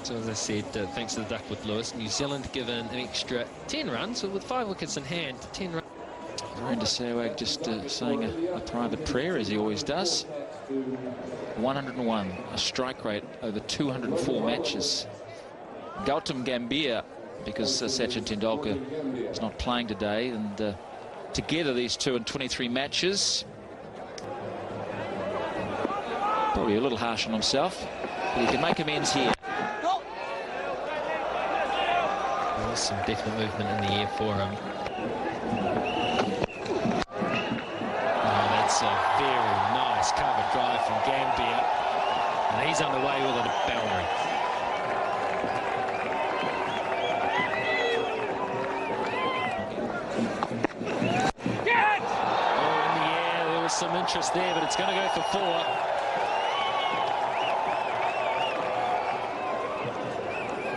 So as I said, thanks to the Duckworth Lewis, New Zealand given an extra 10 runs, so with 5 wickets in hand, 10 runs. Sehwag just saying a private prayer, as he always does. 101, a strike rate over 204 matches. Gambhir, because Sachin Tendulkar is not playing today, and together these two in 23 matches. Probably a little harsh on himself, but he can make amends here. There's some definite movement in the air for him. Oh, that's a very nice cover drive from Gambhir, and he's underway with a boundary. Oh, in the air, there was some interest there, but it's going to go for 4.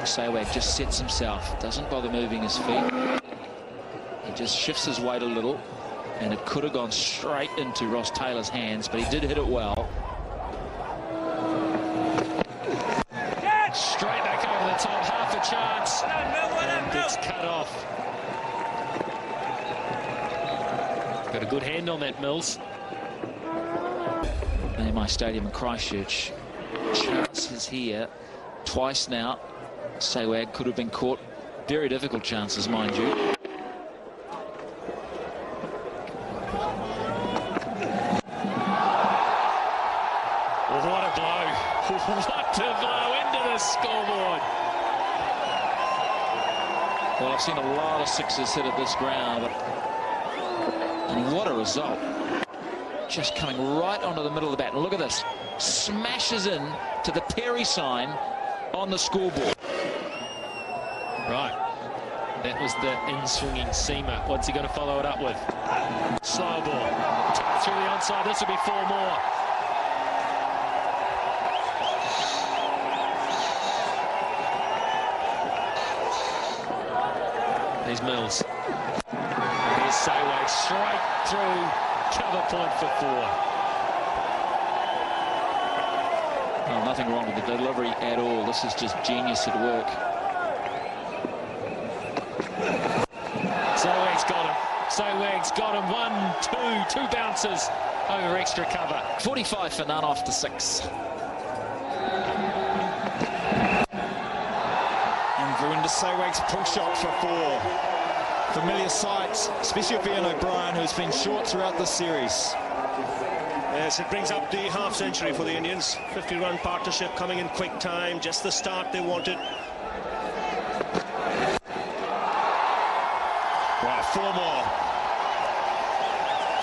Sehwag just sets himself, doesn't bother moving his feet. He just shifts his weight a little, and it could have gone straight into Ross Taylor's hands, but he did hit it well. Straight back over the top, half a chance, and it's cut off. Got a good hand on that, Mills. In my stadium in Christchurch, chances here, twice now. Sehwag could have been caught. Very difficult chances, mind you. What a blow. What a blow into the scoreboard. Well, I've seen a lot of sixes hit at this ground. And what a result. Just coming right onto the middle of the bat. And look at this. Smashes in to the Perry sign on the scoreboard. Right, that was the in-swinging seamer. What's he going to follow it up with? Slow ball. Through the onside, this will be 4 more. There's Mills. Here's Sehwag, straight through, cover point for 4. Oh, nothing wrong with the delivery at all. This is just genius at work. Sehwag's got him. 1, 2 bounces over extra cover. 45 for none after 6. And Virender Sehwag's pull shot for 4. Familiar sight, especially for Ian O'Brien, who's been short throughout the series. Yes, it brings up the half-century for the Indians. 50-run partnership coming in quick time. Just the start they wanted. Wow, 4 more.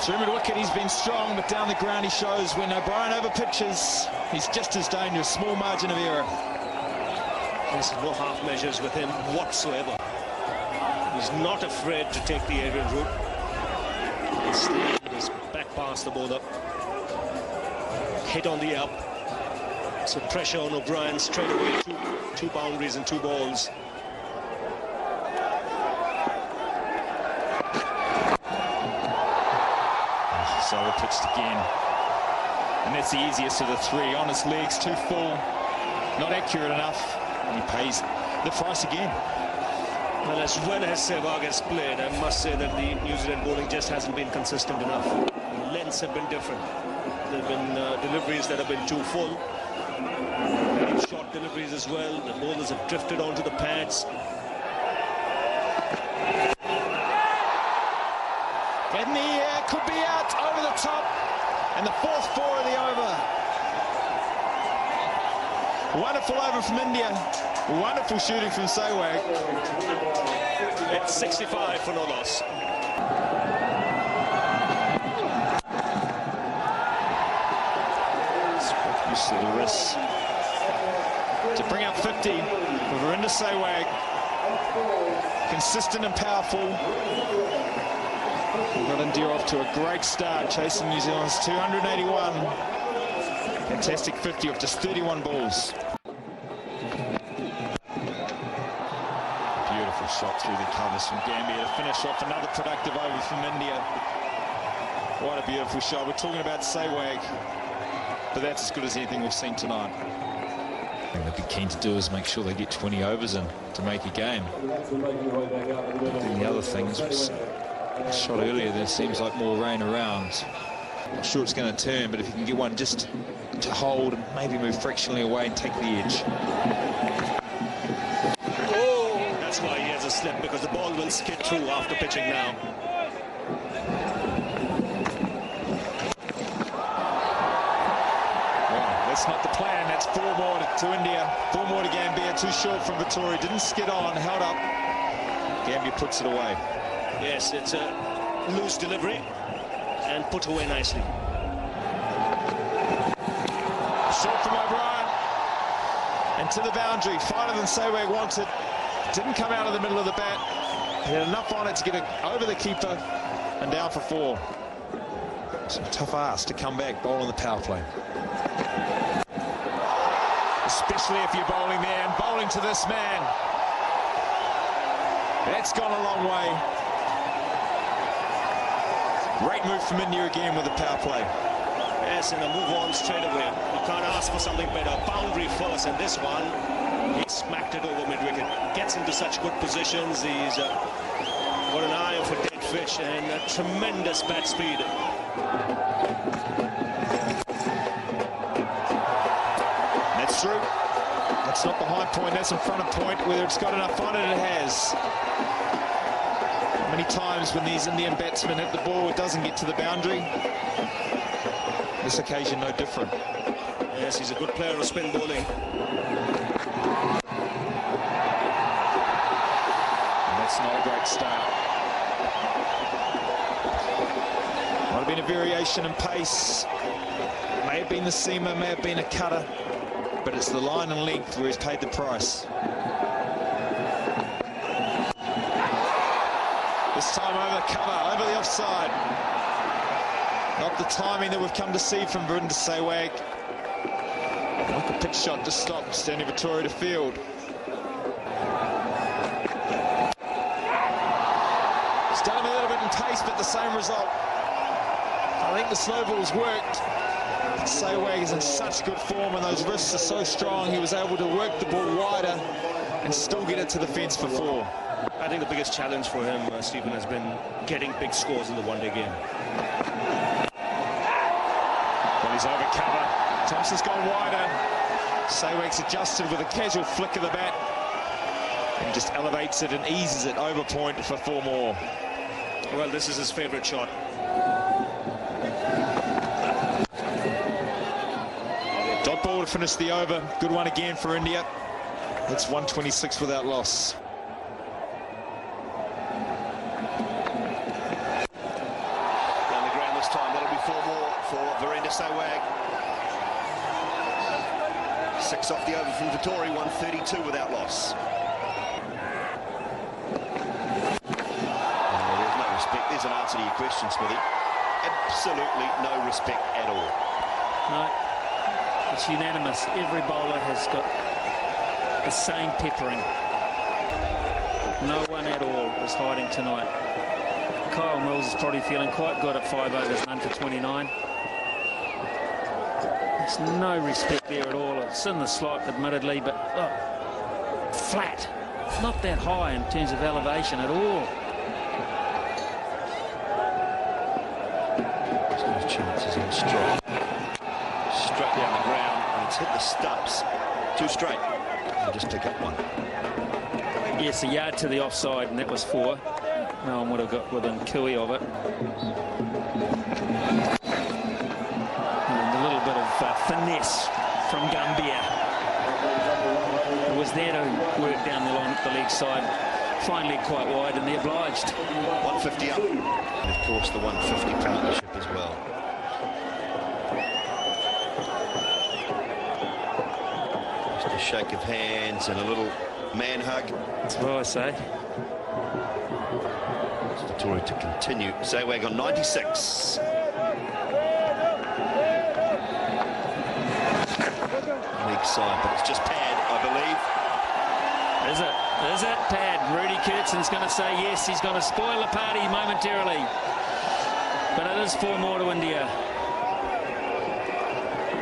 Through mid-wicket, he's been strong, but down the ground he shows when O'Brien over-pitches, he's just as dangerous. Small margin of error. There's no half measures with him whatsoever. He's not afraid to take the aerial route. He's back past the bowler. Hit on the up. So pressure on O'Brien straight away. Two boundaries and 2 balls. So pitched again. And that's the easiest of the 3. On his legs, too full. Not accurate enough. And he pays the price again. Well, as well as Sehwag has played, I must say that the New Zealand bowling just hasn't been consistent enough. The lengths have been different. There have been deliveries that have been too full. Very short deliveries as well. The bowlers have drifted onto the pads. In the air, could be out over the top. And the 4th 4 of the over. Wonderful over from India. Wonderful shooting from Sehwag. It's 65 for no loss. Use of the wrist to bring up 50 for Virender Sehwag. Consistent and powerful. We've got India off to a great start, chasing New Zealand's 281. Fantastic 50 off just 31 balls. Beautiful shot through the covers from Gambhir to finish off another productive over from India. What a beautiful shot. We're talking about Sehwag, but that's as good as anything we've seen tonight. thing they'd be keen to do is make sure they get 20 overs in to make a game. And the other thing is, a shot earlier, there seems like more rain around. Not sure it's going to turn, but if you can get one just to hold and maybe move fractionally away and take the edge. Oh, that's why he has a slip, because the ball will skid through after pitching now. That's not the plan. That's 4 more to India. 4 more to Gambhir. Too short from Vittori. Didn't skid on. Held up. Gambhir puts it away. Yes, it's a loose delivery and put away nicely. Short from O'Brien. And to the boundary. Finer than Sehwag wanted. Didn't come out of the middle of the bat. He had enough on it to get it over the keeper and down for 4. It's a tough ask to come back, bowl on the power play. Especially if you're bowling there and bowling to this man. That's gone a long way. Great move from India again with the power play. Yes, and a move on straight away. You can't ask for something better. Boundary first, and this one, he smacked it over mid-wicket. Gets into such good positions. He's got an eye for dead fish and a tremendous bat speed. That's through. That's not behind point, that's in front of point. Whether it's got enough on it, it has. Many times when these Indian batsmen hit the ball, it doesn't get to the boundary. This occasion, no different. Yes, he's a good player of spin bowling. And that's not a great start. Might have been a variation in pace. May have been the seamer, may have been a cutter. But it's the line and length where he's paid the price. This time over cover, over the offside. Not the timing that we've come to see from Sehwag. Like a pitch shot just stopped, standing Vittori to field. It's done him a little bit in pace, but the same result. I think the slow ball's worked. Sehwag is in such good form and those wrists are so strong, he was able to work the ball wider and still get it to the fence for 4. I think the biggest challenge for him, Stephen, has been getting big scores in the one-day game. Well, he's over cover. Thompson's gone wider. Sehwag's adjusted with a casual flick of the bat and just elevates it and eases it over point for 4 more. Well, this is his favourite shot. Dot ball to finish the over. Good one again for India. It's 126 without loss. Down the ground this time. That'll be 4 more for Sehwag. 6 off the over from Vittori. 132 without loss. There's no respect. There's an answer to your question, Smithy. Absolutely no respect at all. No. It's unanimous. Every bowler has got the same peppering. No one at all is hiding tonight. Kyle Mills is probably feeling quite good at 5 overs, none for 29. There's no respect there at all. It's in the slot, admittedly, but flat. Not that high in terms of elevation at all. Chances in straight. Straight down the ground, and it's hit the stumps. 2 straight. And just pick up 1. Yes, a yard to the offside, and that was 4. No one would have got within cooey of it. And a little bit of finesse from Gambhir. It was there to work down the line at the leg side. Finally quite wide, and they obliged. 150 up. And of course the 150 partnership as well. Just a shake of hands and a little man hug. That's what I say. Vittori to continue. Sehwag on 96. Weak side, but it's just pad, I believe. Is it? Is it pad? Rudy Kurtzon's going to say yes. He's going to spoil the party momentarily. But it is 4 more to India.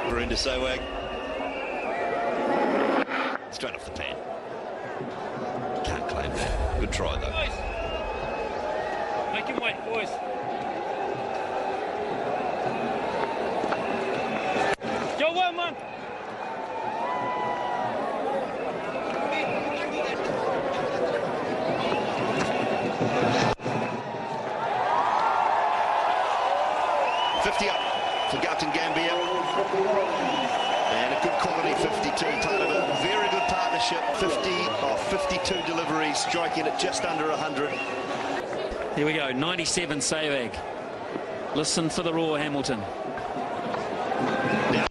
We're into Sehwag. Straight off the pan. Can't claim that. Good try, though. Boys. Make him wait, boys. Yo, one, man. For Gambhir, and a good quality 52, part of a very good partnership. 50 of 52 deliveries, striking at just under 100. Here we go, 97 Sehwag. Listen for the roar, Hamilton. Down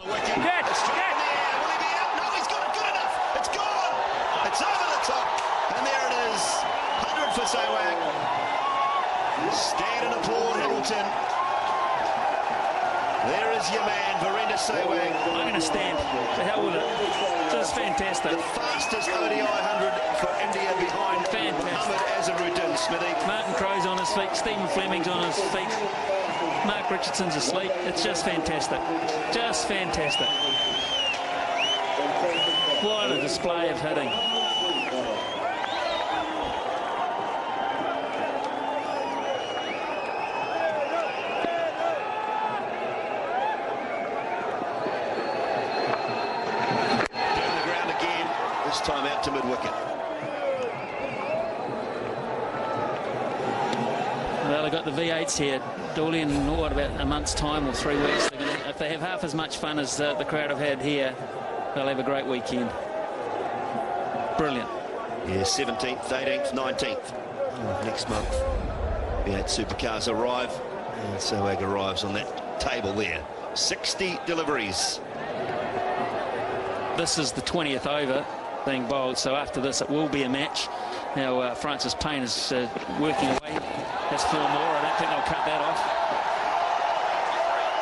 the wicket. A strike in the air. Will he be out? No, he's got it. Good enough. It's gone. It's over the top. And there it is. 100 for Sehwag. Stand and applaud, Hamilton. There is your man, Virendra Sehwag. I'm going to stand. The hell with it. Just fantastic. The fastest ODI 100 for India behind Mohammad Azharuddin, Smithy. Martin Crowe's on his feet. Stephen Fleming's on his feet. Mark Richardson's asleep. It's just fantastic. Just fantastic. What a display of hitting. This time out to mid-wicket. Well, they've got the V8s here. Dooley in what, about a month's time or 3 weeks. If they have half as much fun as the crowd have had here, they'll have a great weekend. Brilliant. Yeah, 17th, 18th, 19th. Next month, V8 supercars arrive. And Sehwag arrives on that table there. 60 deliveries. This is the 20th over being bowled, so after this it will be a match. Now Francis Payne is working away. Has 4 more. I don't think they'll cut that off.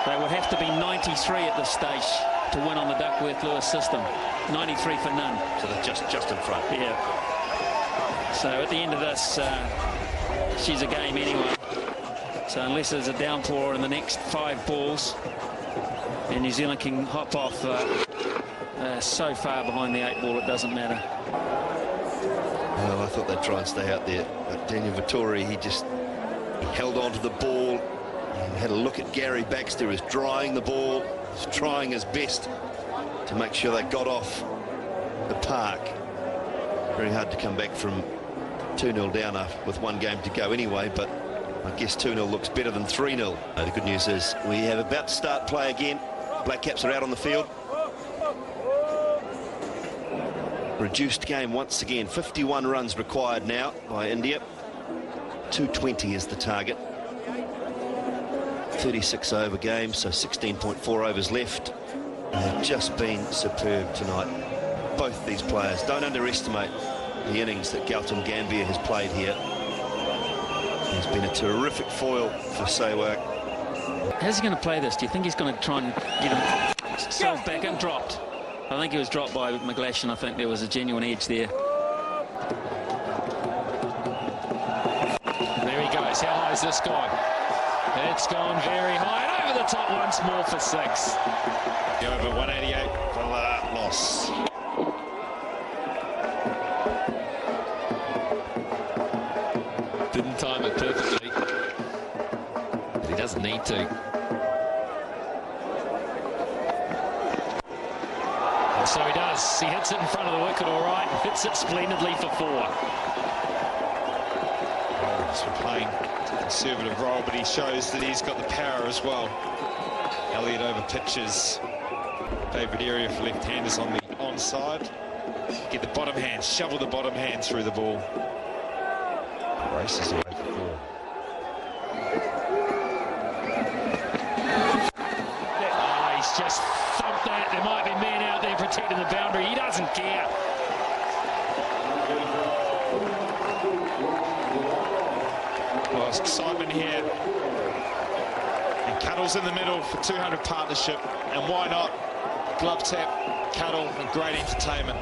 They would have to be 93 at this stage to win on the Duckworth-Lewis system. 93 for none. So they're just in front. Yeah. So at the end of this, she's a game anyway. So unless there's a downpour in the next 5 balls, and New Zealand can hop off so far behind the 8 ball, it doesn't matter. Well, I thought they'd try and stay out there, but Daniel Vettori, he held on to the ball and had a look at Gary Baxter, who's drying the ball. He's trying his best to make sure they got off the park. Very hard to come back from 2-0 down with 1 game to go anyway, but I guess 2-0 looks better than 3-0. The good news is we have about to start play again. Black Caps are out on the field. Reduced game once again. 51 runs required now by India. 220 is the target. 36 over game, so 16.4 overs left. They've just been superb tonight. Both these players. Don't underestimate the innings that Gambhir has played here. He's been a terrific foil for Sehwag. How's he going to play this? Do you think he's going to try and get himself back and dropped? I think he was dropped by McGlash, and I think there was a genuine edge there. There he goes. How high is this gone? It's gone very high and over the top once more for 6. Over 188 for that loss. Didn't time it perfectly, but he doesn't need to. So he does. He hits it in front of the wicket all right. Hits it splendidly for 4. He's been playing a conservative role, but he shows that he's got the power as well. Elliott over pitches. Favourite area for left-handers on the onside. Get the bottom hand, shovel the bottom hand through the ball. Races away for 4. He's just thumped that. There might be men out there protecting the boundary. He doesn't care. Well, it's excitement here. And Cuddle's in the middle for 200 partnership. And why not? Glove tap, Cuddle, and great entertainment.